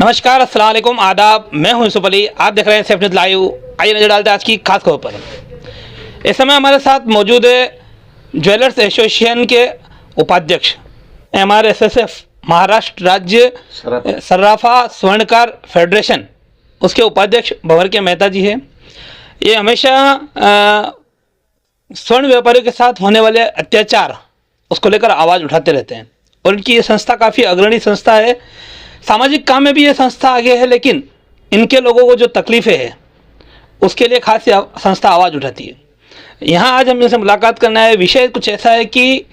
नमस्कार, अस्सलाम वालेकुम, आदाब। मैं हूं यूसुफ अली। आप देख रहे हैं सेफ न्यूज़ लाइव। आइए नजर डालते हैं आज की खास खबर पर। इस समय हमारे साथ मौजूद है ज्वेलर्स एसोसिएशन के उपाध्यक्ष MRSSF महाराष्ट्र राज्य सर्राफा स्वर्णकार फेडरेशन, उसके उपाध्यक्ष भंवर के मेहता जी हैं। ये हमेशा स्वर्ण व्यापारियों के साथ होने वाले अत्याचार उसको लेकर आवाज़ उठाते रहते हैं और इनकी ये संस्था काफ़ी अग्रणी संस्था है। सामाजिक काम में भी ये संस्था आगे है, लेकिन इनके लोगों को जो तकलीफ़ें हैं उसके लिए खास संस्था आवाज़ उठाती है। यहाँ आज हम इनसे मुलाकात करना है। विषय कुछ ऐसा है कि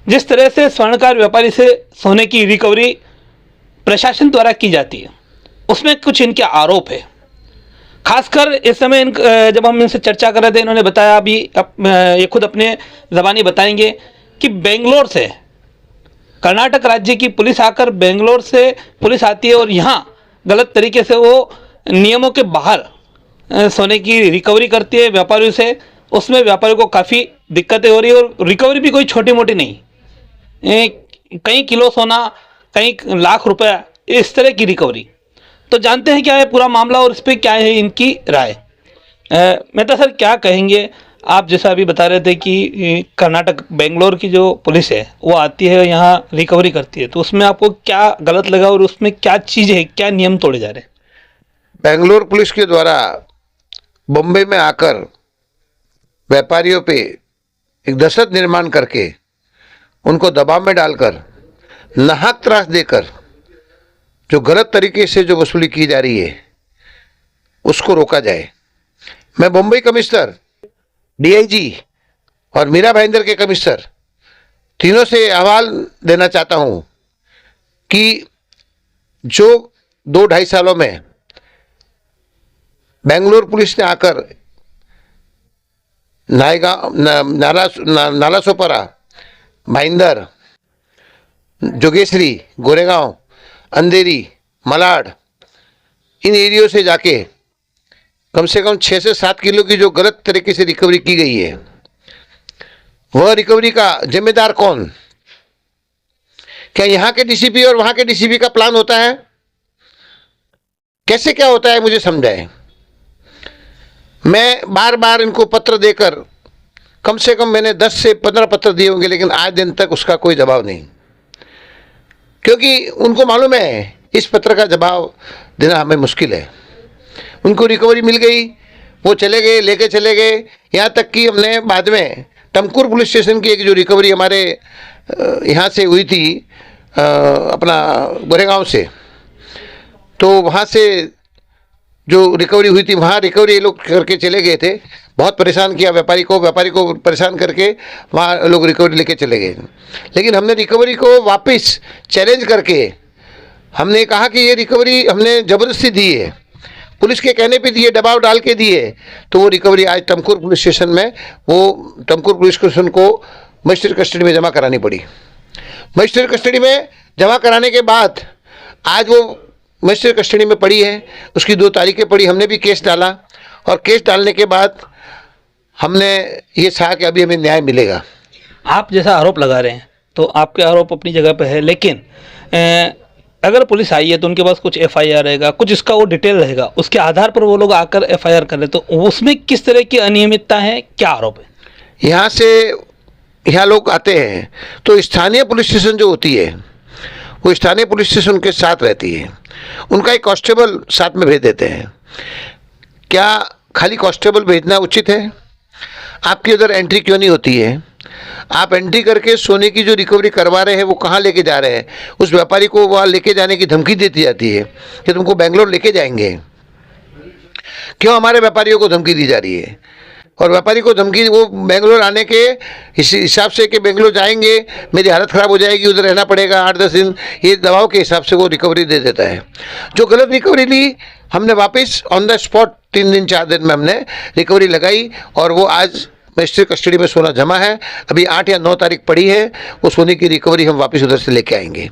जिस तरह से स्वर्णकार व्यापारी से सोने की रिकवरी प्रशासन द्वारा की जाती है, उसमें कुछ इनके आरोप है। खासकर इस समय जब हम इनसे चर्चा कर रहे थे, इन्होंने बताया, अभी ये खुद अपने ज़बानी बताएंगे कि बेंगलोर से कर्नाटक राज्य की पुलिस आकर बेंगलोर से पुलिस आती है और यहाँ गलत तरीके से वो नियमों के बाहर सोने की रिकवरी करती है व्यापारियों से। उसमें व्यापारियों को काफ़ी दिक्कतें हो रही है और रिकवरी भी कोई छोटी मोटी नहीं, कई किलो सोना, कई लाख रुपया, इस तरह की रिकवरी। तो जानते हैं क्या है पूरा मामला और इस पर क्या है इनकी राय। मेहता सर, क्या कहेंगे आप? जैसा अभी बता रहे थे कि कर्नाटक बेंगलोर की जो पुलिस है वो आती है यहाँ रिकवरी करती है, तो उसमें आपको क्या गलत लगा और उसमें क्या चीज़ है, क्या नियम तोड़े जा रहे हैं? बेंगलोर पुलिस के द्वारा बम्बई में आकर व्यापारियों पे एक दहशत निर्माण करके उनको दबाव में डालकर नाहक त्रास देकर जो गलत तरीके से जो वसूली की जा रही है उसको रोका जाए। मैं बम्बई कमिश्नर, DIG और मीरा भाईंदर के कमिश्नर तीनों से आह्वान देना चाहता हूं कि जो 2-2.5 सालों में बेंगलोर पुलिस ने आकर नालासोपारा, भाईंदर, जोगेश्वरी, गोरेगांव, अंधेरी, मलाड, इन एरियो से जाके कम से कम 6 से 7 किलो की जो गलत तरीके से रिकवरी की गई है, वह रिकवरी का जिम्मेदार कौन? क्या यहाँ के DCP और वहाँ के DCP का प्लान होता है? कैसे क्या होता है, मुझे समझाएं। मैं बार बार इनको पत्र देकर, कम से कम मैंने 10 से 15 पत्र दिए होंगे, लेकिन आज दिन तक उसका कोई जवाब नहीं, क्योंकि उनको मालूम है इस पत्र का जवाब देना हमें मुश्किल है। उनको रिकवरी मिल गई, वो चले गए, लेके चले गए। यहाँ तक कि हमने बाद में टमकुर पुलिस स्टेशन की एक जो रिकवरी हमारे यहाँ से हुई थी, अपना गोरेगांव से, तो वहाँ से जो रिकवरी हुई थी, वहाँ रिकवरी ये लोग करके चले गए थे। बहुत परेशान किया व्यापारी को परेशान करके वहाँ लोग रिकवरी लेके चले गए। लेकिन हमने रिकवरी को वापस चैलेंज करके हमने कहा कि ये रिकवरी हमने ज़बरदस्ती दी है, पुलिस के कहने पे दिए, दबाव डाल के दिए। तो वो रिकवरी आज टमकुर पुलिस स्टेशन में, वो टमकुर पुलिस स्टेशन को मजिस्ट्रेट कस्टडी में जमा करानी पड़ी। मजिस्ट्रेट कस्टडी में जमा कराने के बाद आज वो मजिस्ट्रेट कस्टडी में पड़ी है, उसकी 2 तारीखें पड़ी। हमने भी केस डाला और केस डालने के बाद हमने ये कहा कि अभी हमें न्याय मिलेगा। आप जैसा आरोप लगा रहे हैं तो आपके आरोप अपनी जगह पे है, लेकिन अगर पुलिस आई है तो उनके पास कुछ FIR रहेगा, कुछ इसका वो डिटेल रहेगा, उसके आधार पर वो लोग आकर FIR कर रहे, तो उसमें किस तरह की अनियमितता है, क्या आरोप है? यहाँ लोग आते हैं तो स्थानीय पुलिस स्टेशन जो होती है वो स्थानीय पुलिस स्टेशन के साथ रहती है, उनका एक कांस्टेबल साथ में भेज देते हैं। क्या खाली कांस्टेबल भेजना उचित है? आपकी उधर एंट्री क्यों नहीं होती है? आप एंट्री करके सोने की जो रिकवरी करवा रहे हैं वो कहाँ लेके जा रहे हैं? उस व्यापारी को वहाँ लेके जाने की धमकी देती जाती है कि तुमको बेंगलोर लेके जाएंगे। क्यों हमारे व्यापारियों को धमकी दी जा रही है? और व्यापारी को धमकी, वो बेंगलोर आने के हिसाब से कि बेंगलोर जाएंगे, मेरी हालत ख़राब हो जाएगी, उधर रहना पड़ेगा 8-10 दिन, ये दबाव के हिसाब से वो रिकवरी दे देता है। जो गलत रिकवरी ली, हमने वापस ऑन द स्पॉट 3 दिन 4 दिन में हमने रिकवरी लगाई और वो आज मजिस्ट्रेट कस्टडी में सोना जमा है। अभी 8 या 9 तारीख पड़ी है, वो सोने की रिकवरी हम वापस उधर से लेके आएंगे।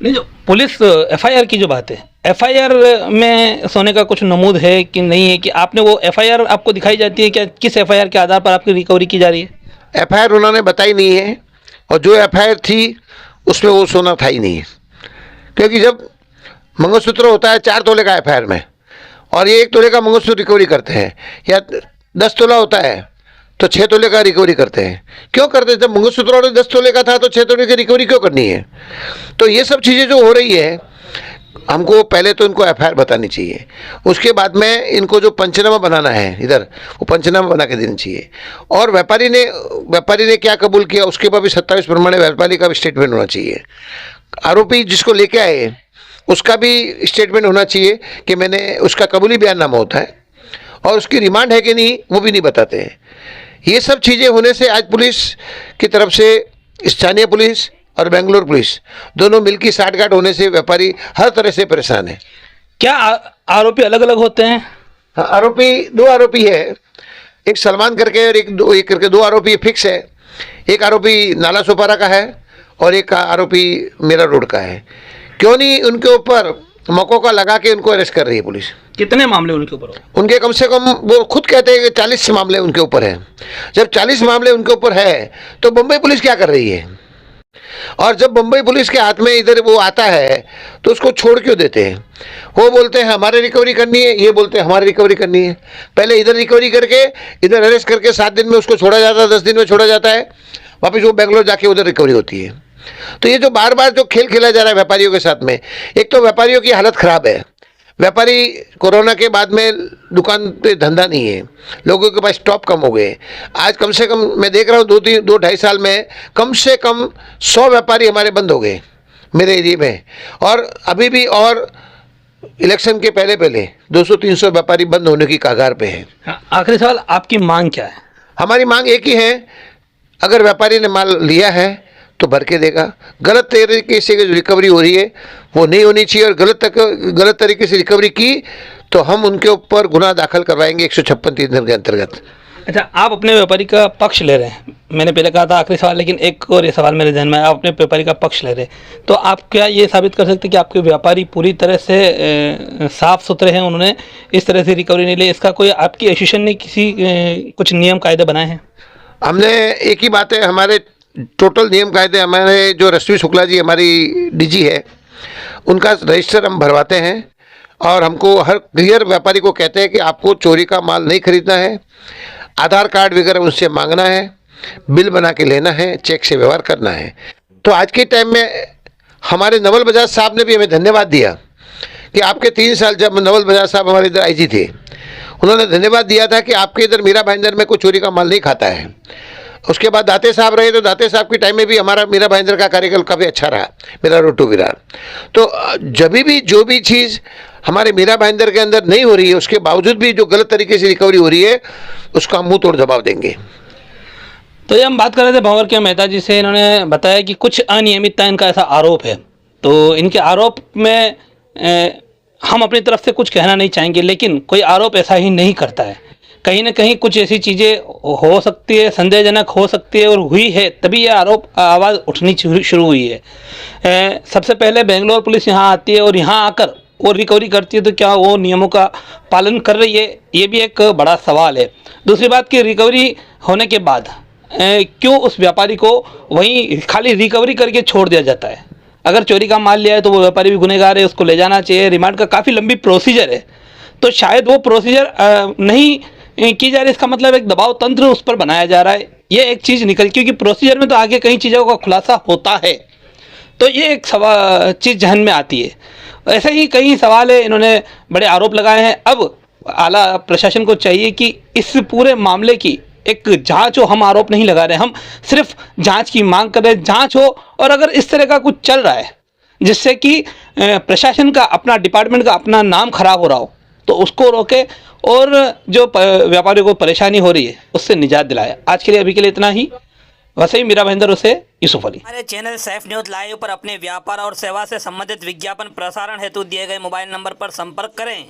नहीं, जो पुलिस FIR की जो बात है, FIR में सोने का कुछ नमूद है कि नहीं है? कि आपने वो FIR आपको दिखाई जाती है क्या? किस FIR के आधार पर आपकी रिकवरी की जा रही है? FIR उन्होंने बताई नहीं है, और जो FIR थी उसमें वो सोना था ही नहीं है। क्योंकि जब मंगलसूत्र होता है 4 तोले का एफआईआर में, और ये 1 तोले का मंगलसूत्र रिकवरी करते हैं, या 10 तोला होता है तो 6 तोले का रिकवरी करते हैं। क्यों करते हैं? जब मंगलसूत्र और 10 तोले का था तो 6 तोले की रिकवरी क्यों करनी है? तो ये सब चीज़ें जो हो रही है, हमको पहले तो इनको एफआईआर बतानी चाहिए, उसके बाद में इनको जो पंचनामा बनाना है इधर, वो पंचनामा बना के देना चाहिए। और व्यापारी ने क्या कबूल किया उसके बाद भी 27 प्रमाणे व्यापारी का भी स्टेटमेंट होना चाहिए। आरोपी जिसको लेके आए उसका भी स्टेटमेंट होना चाहिए कि मैंने, उसका कबूली बयाननामा होता है, और उसकी रिमांड है कि नहीं वो भी नहीं बताते हैं। ये सब चीज़ें होने से आज पुलिस की तरफ से, स्थानीय पुलिस और बेंगलोर पुलिस दोनों मिलकर साठगांठ होने से व्यापारी हर तरह से परेशान है। क्या आरोपी अलग अलग होते हैं? हाँ, आरोपी 2 आरोपी है, एक सलमान करके और एक करके 2 आरोपी फिक्स है। एक आरोपी नाला सोपारा का है और एक आरोपी मेरा रोड का है। क्यों नहीं उनके ऊपर मौकों का लगा के उनको अरेस्ट कर रही है पुलिस? कितने मामले उनके ऊपर? उनके कम से कम, वो खुद कहते हैं कि 40 मामले उनके ऊपर हैं। जब 40 मामले उनके ऊपर है तो बम्बई पुलिस क्या कर रही है? और जब बम्बई पुलिस के हाथ में इधर वो आता है तो उसको छोड़ क्यों देते हैं? वो बोलते हैं हमारे रिकवरी करनी है, ये बोलते हैं हमारी रिकवरी करनी है। पहले इधर रिकवरी करके, इधर अरेस्ट करके 7 दिन में उसको छोड़ा जाता है, 10 दिन में छोड़ा जाता है, वापस वो बेंगलोर जाके उधर रिकवरी होती है। तो ये जो बार बार जो खेल खेला जा रहा है व्यापारियों के साथ में, एक तो व्यापारियों की हालत ख़राब है। व्यापारी कोरोना के बाद में दुकान पे धंधा नहीं है, लोगों के पास स्टॉक कम हो गए। आज कम से कम मैं देख रहा हूँ 2-2.5 साल में कम से कम 100 व्यापारी हमारे बंद हो गए मेरे एरिया में, और अभी भी और इलेक्शन के पहले 200-300 व्यापारी बंद होने की कगार पे है। आखिरी सवाल, आपकी मांग क्या है? हमारी मांग एक ही है, अगर व्यापारी ने माल लिया है तो भर के देगा। गलत तरीके से जो रिकवरी हो रही है वो नहीं होनी चाहिए, और गलत तरीके से रिकवरी की तो हम उनके ऊपर गुनाह दाखिल करवाएंगे 156(3) के अंतर्गत। अच्छा, आप अपने व्यापारी का पक्ष ले रहे हैं। मैंने पहले कहा था आखिरी सवाल, लेकिन एक और ये सवाल मेरे ध्यान में आया, आप अपने व्यापारी का पक्ष ले रहे हैं, तो आप क्या ये साबित कर सकते हैं कि आपके व्यापारी पूरी तरह से साफ सुथरे हैं, उन्होंने इस तरह से रिकवरी नहीं ली? इसका कोई आपकी एसोसिएशन ने किसी कुछ नियम कायदे बनाए हैं? हमने एक ही बात है, हमारे टोटल नियम कायदे, हमारे जो रश्मि शुक्ला जी हमारी डीजी है, उनका रजिस्टर हम भरवाते हैं, और हमको हर क्लियर व्यापारी को कहते हैं कि आपको चोरी का माल नहीं खरीदना है, आधार कार्ड वगैरह उनसे मांगना है, बिल बना के लेना है, चेक से व्यवहार करना है। तो आज के टाइम में हमारे नवल बजाज साहब ने भी हमें धन्यवाद दिया कि आपके 3 साल, जब नवल बजाज साहब हमारे इधर आईजी थे, उन्होंने धन्यवाद दिया था कि आपके इधर मीरा भाईंदर में कोई चोरी का माल नहीं खाता है। उसके बाद दाते साहब रहे, तो दाते साहब के टाइम में भी हमारा मीरा भाईंदर का कार्यकाल काफ़ी अच्छा रहा, मेरा रोटू विरार। तो जब भी जो भी चीज़ हमारे मीरा भाईंदर के अंदर नहीं हो रही है, उसके बावजूद भी जो गलत तरीके से रिकवरी हो रही है, उसका हम मुंह तोड़ जवाब देंगे। तो ये हम बात कर रहे थे भंवर के मेहता जी से, इन्होंने बताया कि कुछ अनियमितता इनका ऐसा आरोप है। तो इनके आरोप में हम अपनी तरफ से कुछ कहना नहीं चाहेंगे, लेकिन कोई आरोप ऐसा ही नहीं करता है। कहीं ना कहीं कुछ ऐसी चीज़ें हो सकती है, संदेहजनक हो सकती है और हुई है, तभी यह आरोप आवाज़ उठनी शुरू हुई है। सबसे पहले बेंगलोर पुलिस यहाँ आती है और यहाँ आकर वो रिकवरी करती है, तो क्या वो नियमों का पालन कर रही है? ये भी एक बड़ा सवाल है। दूसरी बात कि रिकवरी होने के बाद क्यों उस व्यापारी को वहीं खाली रिकवरी करके छोड़ दिया जाता है? अगर चोरी का माल लिया है तो वो व्यापारी भी गुनहगार है, उसको ले जाना चाहिए। रिमांड का काफ़ी लंबी प्रोसीजर है, तो शायद वो प्रोसीजर नहीं की जा रही, इसका मतलब एक दबाव तंत्र उस पर बनाया जा रहा है। ये एक चीज़ निकल, क्योंकि प्रोसीजर में तो आगे कई चीज़ों का खुलासा होता है, तो ये एक चीज़ जहन में आती है। ऐसे ही कई सवाल है, इन्होंने बड़े आरोप लगाए हैं। अब आला प्रशासन को चाहिए कि इस पूरे मामले की एक जांच हो। हम आरोप नहीं लगा रहे, हम सिर्फ जांच की मांग कर रहे हैं। जांच हो, और अगर इस तरह का कुछ चल रहा है जिससे कि प्रशासन का, अपना डिपार्टमेंट का अपना नाम खराब हो रहा हो, तो उसको रोके और जो व्यापारियों को परेशानी हो रही है उससे निजात दिलाए। आज के लिए, अभी के लिए इतना ही। वैसे ही मीरा भाईंदर उसे यूसुफ अली। हमारे चैनल सैफ न्यूज़ लाइव पर अपने व्यापार और सेवा से संबंधित विज्ञापन प्रसारण हेतु दिए गए मोबाइल नंबर पर संपर्क करें।